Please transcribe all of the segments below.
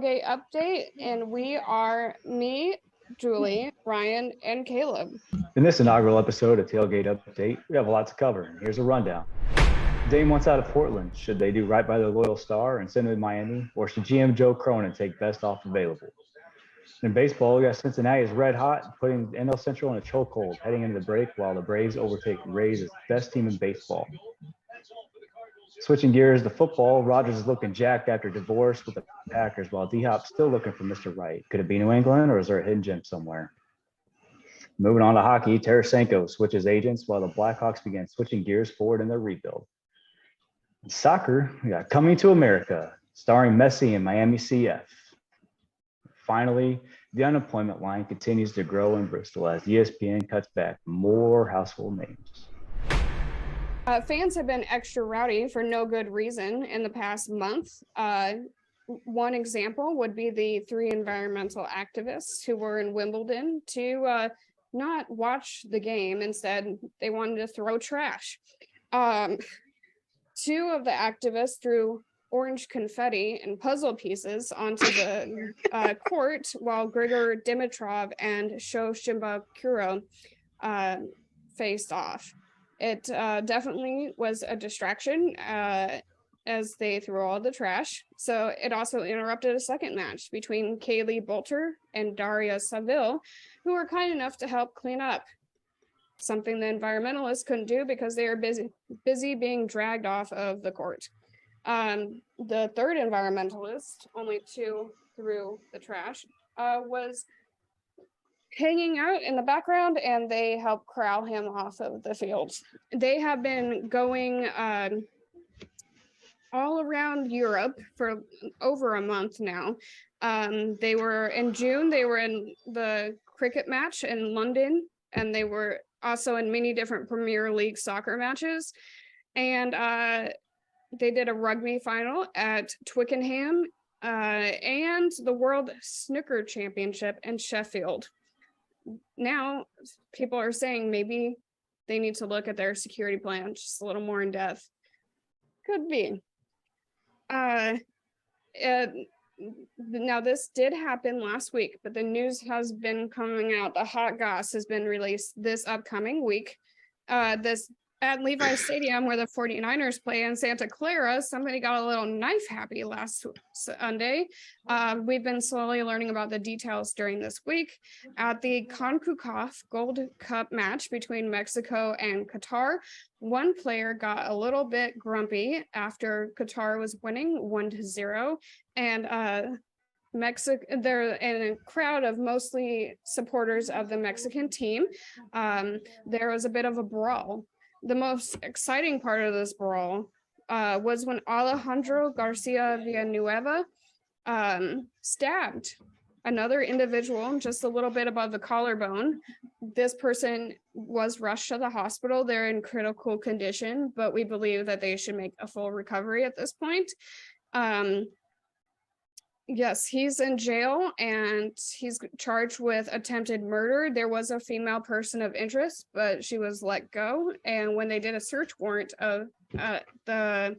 Tailgate Update, and we are me, Julie, Ryan, and Caleb. In this inaugural episode of Tailgate Update, we have a lot to cover, and here's a rundown. Dame wants out of Portland. Should they do right by their loyal star and send him to Miami, or should GM Joe Cronin take best off available? In baseball, we got Cincinnati is red hot, putting NL Central in a chokehold, heading into the break while the Braves overtake Rays as best team in baseball. Switching gears to football, Rodgers is looking jacked after divorce with the Packers, while D-Hop's still looking for Mr. Right. Could it be New England, or is there a hidden gem somewhere? Moving on to hockey, Tarasenko switches agents while the Blackhawks begin switching gears forward in their rebuild. In soccer, we got Coming to America, starring Messi and Miami CF. Finally, the unemployment line continues to grow in Bristol as ESPN cuts back more household names. Fans have been extra rowdy for no good reason in the past month. One example would be the 3 environmental activists who were in Wimbledon to not watch the game. Instead, they wanted to throw trash. 2 of the activists threw orange confetti and puzzle pieces onto the court, while Grigor Dimitrov and Shimba Kuro faced off. It definitely was a distraction as they threw all the trash. So it also interrupted a second match between Kaylee Bolter and Daria Saville, who were kind enough to help clean up. Something the environmentalists couldn't do because they were busy being dragged off of the court. The third environmentalist, only 2 threw the trash, was hanging out in the background, and they helped corral him off of the field. They have been going all around Europe for over a month now. They were in June, they were in the cricket match in London, and they were also in many different Premier League soccer matches. And they did a rugby final at Twickenham and the World Snooker Championship in Sheffield. Now, people are saying maybe they need to look at their security plan just a little more in depth. Could be. Now, this did happen last week, but the news has been coming out. The hot goss has been released this upcoming week. This at Levi's Stadium, where the 49ers play in Santa Clara, somebody got a little knife happy last Sunday. We've been slowly learning about the details during this week. At the CONCACAF Gold Cup match between Mexico and Qatar, one player got a little bit grumpy after Qatar was winning 1-0, and they're in a crowd of mostly supporters of the Mexican team. There was a bit of a brawl. The most exciting part of this brawl was when Alejandro Garcia Villanueva stabbed another individual just a little bit above the collarbone. This person was rushed to the hospital. They're in critical condition, but we believe that they should make a full recovery at this point. Yes, he's in jail and he's charged with attempted murder. There was a female person of interest, but she was let go. And when they did a search warrant of the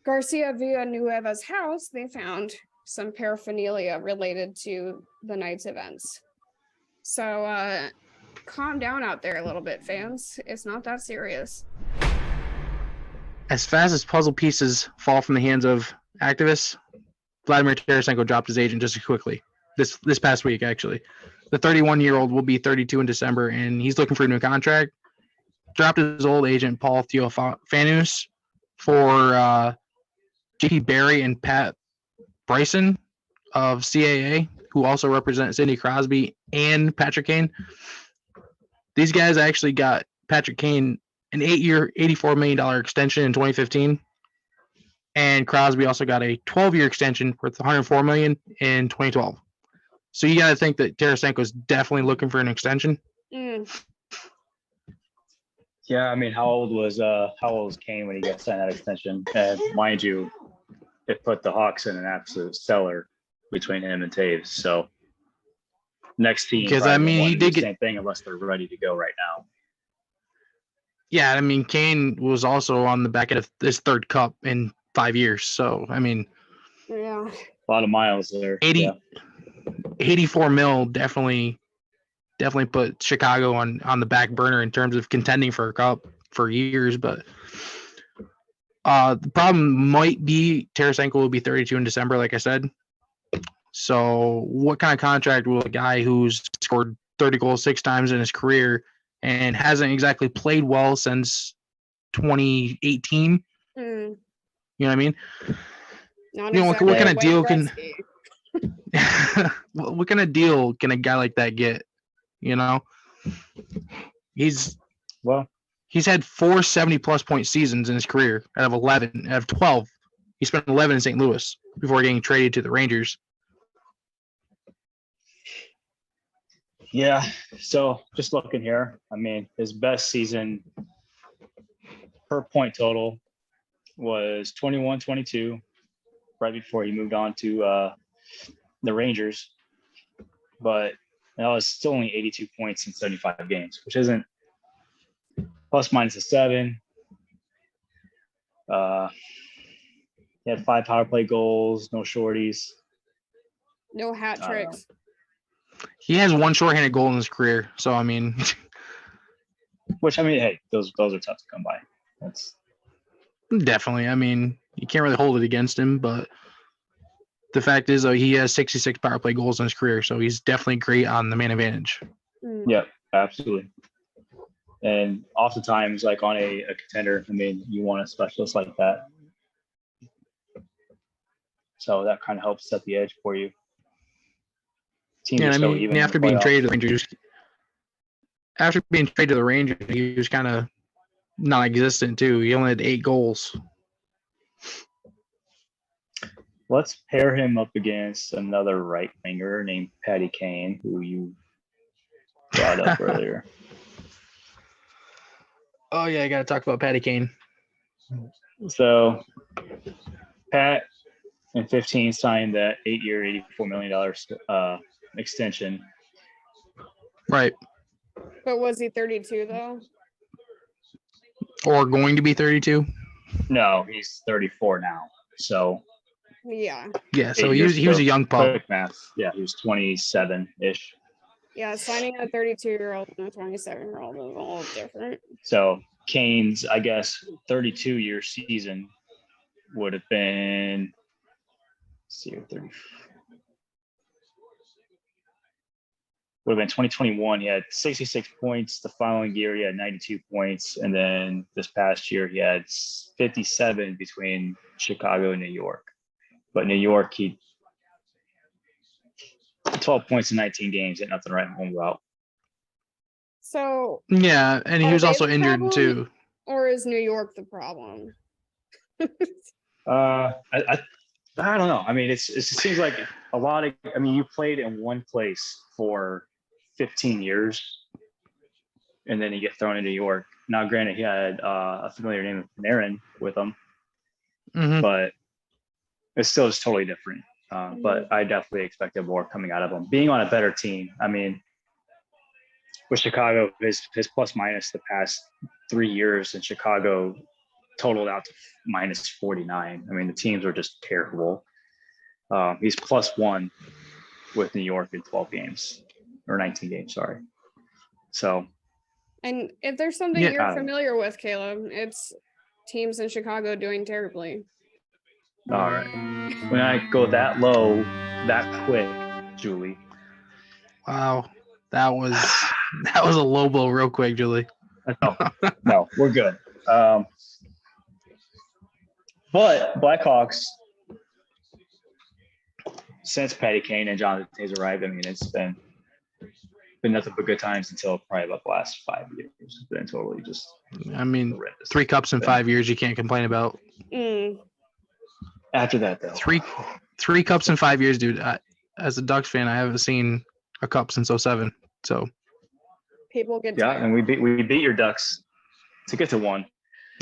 Garcia Villanueva's house, they found some paraphernalia related to the night's events. So calm down out there a little bit, fans. It's not that serious. As fast as puzzle pieces fall from the hands of activists, Vladimir Tarasenko dropped his agent just as quickly this past week, actually. The 31-year-old will be 32 in December, and he's looking for a new contract. Dropped his old agent, Paul Theofanous, for J.P. Barry and Pat Bryson of CAA, who also represent Sidney Crosby and Patrick Kane. These guys actually got Patrick Kane an 8-year, $84 million extension in 2015. And Crosby also got a 12-year extension worth $104 million in 2012. So you got to think that Tarasenko is definitely looking for an extension. Yeah, I mean, how old was Kane when he got signed that extension? And mind you, it put the Hawks in an absolute cellar between him and Taves. So next team, because I mean, he did the same thing unless they're ready to go right now. Yeah, I mean, Kane was also on the back end of this third cup in 5 years. So, I mean, yeah, A lot of miles there. 80, 84 mil definitely put Chicago on the back burner in terms of contending for a cup for years. But the problem might be Tarasenko will be 32 in December, like I said. So what kind of contract will a guy who's scored 30 goals 6 times in his career and hasn't exactly played well since 2018? Mm, You know what I mean? not You know, exactly what kind of Wayne deal can Gretzky. what kind of deal can a guy like that get? You know, he's had 4 70-plus point seasons in his career out of 12. He spent 11 in St. Louis before getting traded to the Rangers. Yeah. So just looking here, I mean, his best season per point total was 21-22, right before he moved on to the Rangers. But that was still only 82 points in 75 games, which isn't plus minus a 7. He had 5 power play goals, no shorties. No hat tricks. He has 1 shorthanded goal in his career. So, I mean, which, I mean, hey, those are tough to come by. That's definitely. I mean, you can't really hold it against him, but the fact is, though, he has 66 power play goals in his career, so he's definitely great on the man advantage. Yeah, absolutely. And oftentimes, like on a contender, I mean, you want a specialist like that. So that kind of helps set the edge for you. Teams Yeah, are I so mean, even after being traded to the Rangers, he was kind of non-existent too. He only had 8 goals. Let's pair him up against another right winger named Patty Kane, who you brought up earlier. Oh yeah, I got to talk about Patty Kane. So Pat in 15 signed that 8-year, $84 million extension. Right. But was he 32 though? Or going to be 32? No, he's 34 now. So yeah. Yeah, so he was a young pup. Quick math. Yeah, he was 27-ish. Yeah, signing a 32-year-old and a 27-year-old is a little different. So Kane's, I guess, 32-year season would have been, let's see, 30. Would have been 2021. He had 66 points. The following year, he had 92 points. And then this past year, he had 57 between Chicago and New York. But New York, he 12 points in 19 games, and nothing right home route. So yeah, and he was also injured too. Or is New York the problem? I don't know. I mean, it seems like a lot of. I mean, you played in one place for 15 years, and then you get thrown into New York. Now, granted, he had a familiar name of Panarin with him, but it's still just totally different. But I definitely expected more coming out of him. Being on a better team, I mean, with Chicago, his plus minus the past 3 years in Chicago totaled out to minus 49. I mean, the teams were just terrible. He's +1 with New York in 12 games or 19 games, sorry. So. And if there's something you're familiar with, Caleb, it's teams in Chicago doing terribly. All right. When I go that low, that quick, Julie. Wow, that was a low blow, real quick, Julie. No, we're good. But Blackhawks, since Patty Kane and Jonathan Tays arrived, I mean, it's been nothing but good times until probably about the last 5 years. It's been totally just. I mean, horrendous. 3 cups in 5 years, you can't complain about. After that, though, 3 cups in 5 years, dude. As a Ducks fan, I haven't seen a cup since 2007. So people get tired. And we beat your Ducks to get to 1.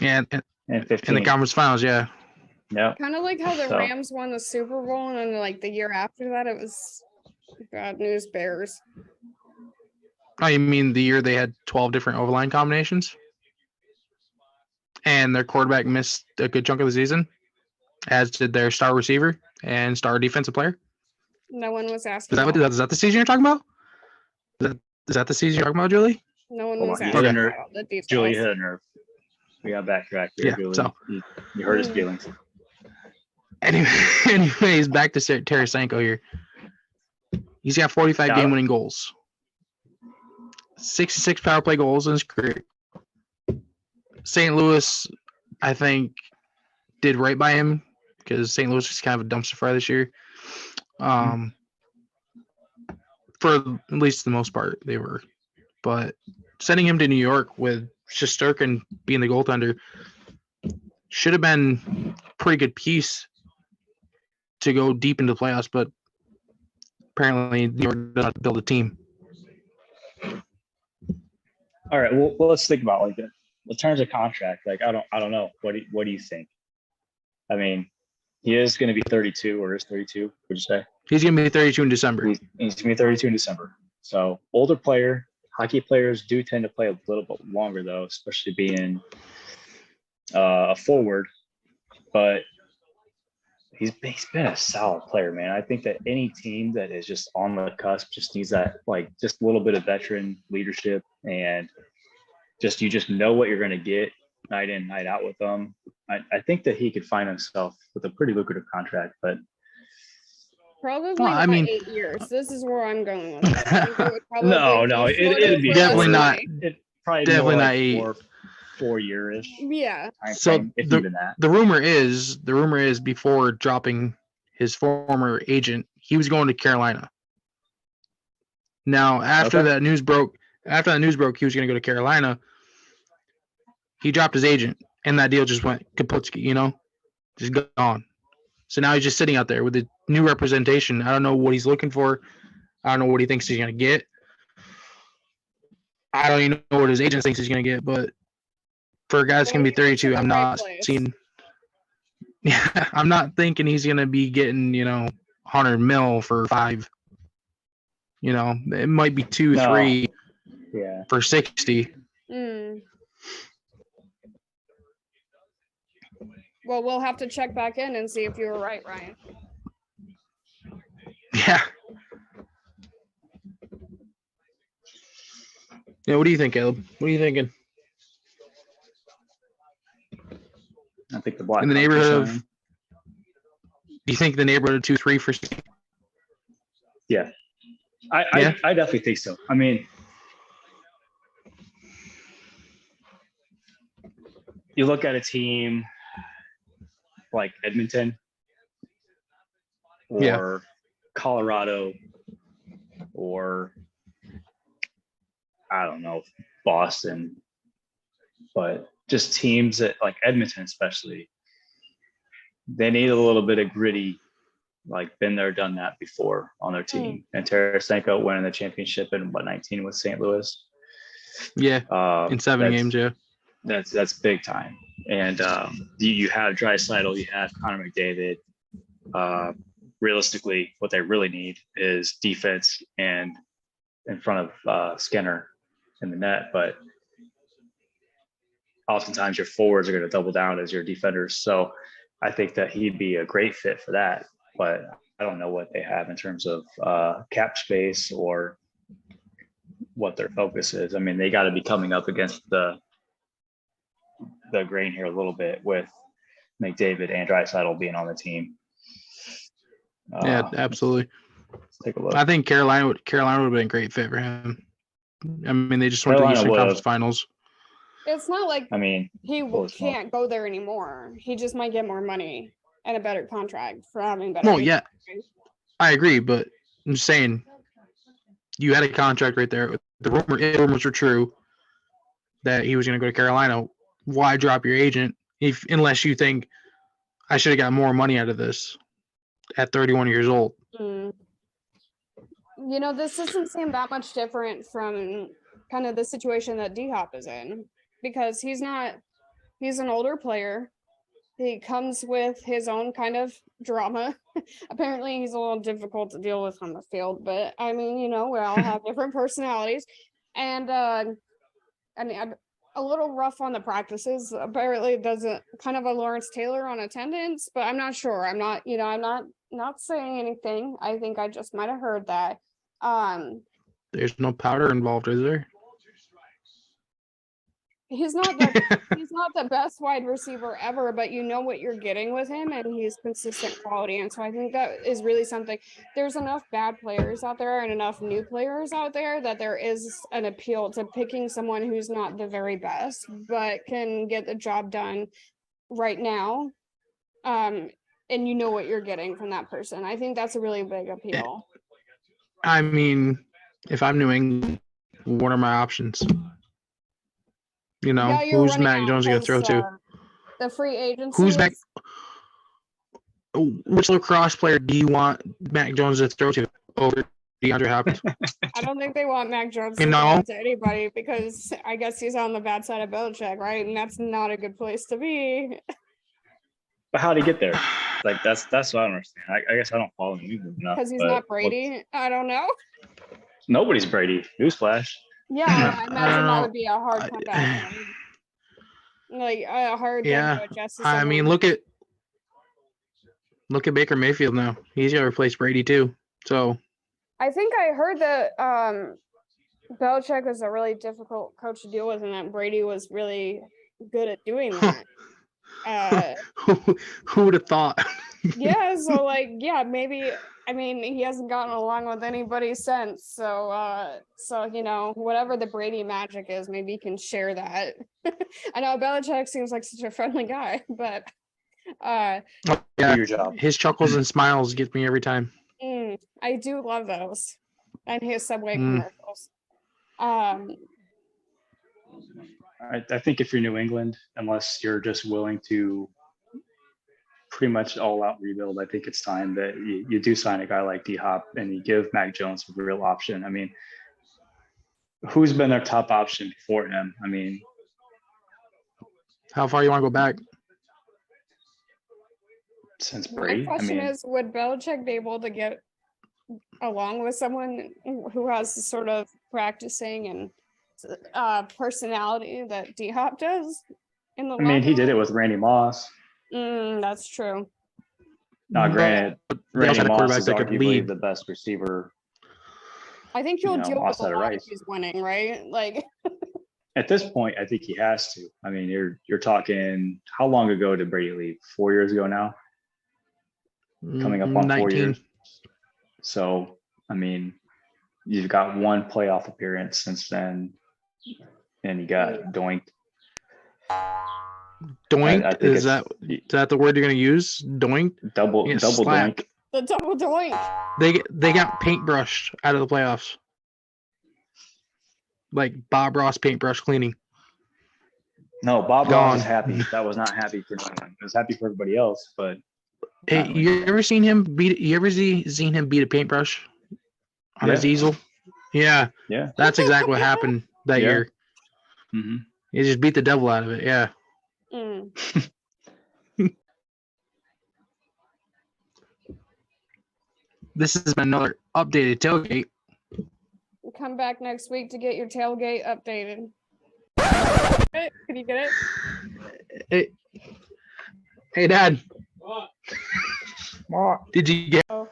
Yeah, and 15 in the conference finals. Yeah. Yeah. Kind of like how the Rams won the Super Bowl, and then like the year after that, it was bad news Bears. Oh, you mean the year they had 12 different O-line combinations, and their quarterback missed a good chunk of the season, as did their star receiver, and star defensive player. No one was Is asking. that about is that the season you're talking about? Is that the season you're talking about, Julie? No one Hold was on, asking Okay. about the details. Julie hit a nerve. We got backtracked here, Yeah, Julie. so- You hurt his feelings. Anyways, back to Tarasenko here. He's got 45 Yeah. game-winning goals, 66 power play goals in his career. St. Louis, I think, did right by him because St. Louis was kind of a dumpster fire this year. For at least the most part, they were. But sending him to New York with Shesterkin being the goaltender should have been a pretty good piece to go deep into the playoffs, but apparently New York does not build a team. All right. Well, let's think about like the terms of contract. Like, I don't know. What do you think? I mean, he is going to be 32 or is 32. Would you say He's going to be 32 in December. he's going to be 32 in December? So older player. Hockey players do tend to play a little bit longer though, especially being a forward. But he's been a solid player, man. I think that any team that is just on the cusp just needs that, like, just a little bit of veteran leadership, and you just know what you're going to get night in, night out with them. I think that he could find himself with a pretty lucrative contract, but Probably Well, I not mean- 8 years. This is where I'm going with it. I think it would probably no, be it'd be Definitely shorter. not. It probably Definitely more not like 8. 4 year-ish Yeah. time So frame, if even that. The rumor is before dropping his former agent, he was going to Carolina. Now, after Okay. that news broke, he was going to go to Carolina. He dropped his agent, and that deal just went kaputski, just gone. So now he's just sitting out there with a new representation. I don't know what he's looking for. I don't know what he thinks he's going to get. I don't even know what his agent thinks he's going to get, but for a guy that's going to be 32, I'm not seeing. Yeah, I'm not thinking he's going to be getting, 100 mil for 5. It might be 2, No. 3 Yeah. for 60. Well, we'll have to check back in and see if you were right, Ryan. Yeah. Yeah, what do you think, Caleb? What are you thinking? I think the Black In the Hawks neighborhood are of, shining. do you think the neighborhood of 2, 3 for? Yeah. I definitely think so. I mean, you look at a team like Edmonton or Yeah. Colorado or I don't know, Boston, but just teams that like Edmonton especially, they need a little bit of gritty, like been there, done that before on their team. And Tarasenko winning the championship in 19 with St. Louis. Yeah, in 7 that's- games, yeah. That's big time. And you have Draisaitl, you have Connor McDavid. Realistically, what they really need is defense and in front of Skinner in the net. But oftentimes your forwards are going to double down as your defenders. So I think that he'd be a great fit for that. But I don't know what they have in terms of cap space or what their focus is. I mean, they got to be coming up against the grain here a little bit with McDavid and Draisaitl being on the team. Yeah, absolutely. Let's take a look. I think Carolina would have been a great fit for him. I mean, they just went to the Carolina Eastern would've. Conference Finals. It's not like I mean, he holy smoke. can't go there anymore. He just might get more money and a better contract for having better. No, yeah, I agree, but I'm just saying, you had a contract right there. The rumors were true that he was going to go to Carolina. Why drop your agent unless you think I should have got more money out of this at 31 years old? This doesn't seem that much different from kind of the situation that D-Hop is in, because he's an older player. He comes with his own kind of drama. Apparently he's a little difficult to deal with on the field, but I mean, we all have different personalities, and a little rough on the practices. Apparently it doesn't kind of a Lawrence Taylor on attendance, but I'm not sure. I'm not not saying anything. I think I just might have heard that. There's no powder involved, is there? He's not the best wide receiver ever, but you know what you're getting with him, and he's consistent quality. And so I think that is really something. There's enough bad players out there and enough new players out there that there is an appeal to picking someone who's not the very best, but can get the job done right now. And you know what you're getting from that person. I think that's a really big appeal. I mean, if I'm New England, what are my options? You know, Yeah, you're who's running Mac out Jones going to throw because, to? the free agency. Who's Mac? Which lacrosse player do you want Mac Jones to throw to over DeAndre Hopkins? I don't think they want Mac Jones You to know? throw to anybody because I guess he's on the bad side of Belichick, right? And that's not a good place to be. But how'd he get there? Like that's what I don't understand. I guess I don't follow New England enough. Because he's but not Brady. I don't know. Nobody's Brady. Newsflash. Yeah, I don't imagine that know. would be a hard comeback. Like a hard thing Yeah, to adjust to I mean, someone. look at Baker Mayfield now. He's going to replace Brady too. So I think I heard that Belichick was a really difficult coach to deal with, and that Brady was really good at doing that. who would have thought? Yeah, so like, yeah, maybe. I mean, he hasn't gotten along with anybody since. So, you know, whatever the Brady magic is, maybe he can share that. I know Belichick seems like such a friendly guy, but Yeah, Do your job. his chuckles and smiles get me every time. I do love those, and his Subway Mm. commercials. I think if you're New England, unless you're just willing to pretty much all out rebuild, I think it's time that you do sign a guy like D Hop and you give Mac Jones a real option. I mean, who's been their top option before him? I mean, How far you want to go back? since My Brady. I question mean, is, would Belichick be able to get along with someone who has the sort of practicing and personality that D Hop does in the he locker did it room? with Randy Moss. That's true. Now, granted, They also Randy had a Moss quarterback is that could arguably lead. the best receiver. I think he'll deal with a outside of lot if Rice. he's winning, right? Like, At this point, I think he has to. I mean, you're talking how long ago did Brady leave? 4 years ago now, coming up on 4 19. years. So, I mean, you've got one playoff appearance since then, and you got doinked. Doink? I think Is that the word you're going to use? Doink? double Yeah, double slap. doink? the double doink. They got paintbrushed out of the playoffs. Like Bob Ross paintbrush cleaning. No, Bob Gone. Ross is happy. That was not happy for anyone. It was happy for everybody else, but Hey, you ever seen him beat? You ever seen him beat a paintbrush on his Yeah. easel? Yeah, yeah. that's exactly what happened that Yeah. year. hmm He just beat the devil out of it. Yeah. This has been another updated tailgate. Come back next week to get your tailgate updated. Can you get it? Hey, Dad. Did you get? Oh.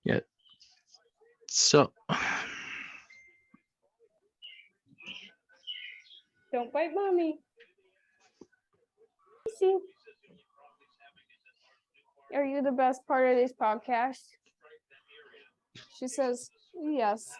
Yeah. So. Don't bite mommy. See? Are you the best part of this podcast? She says, yes.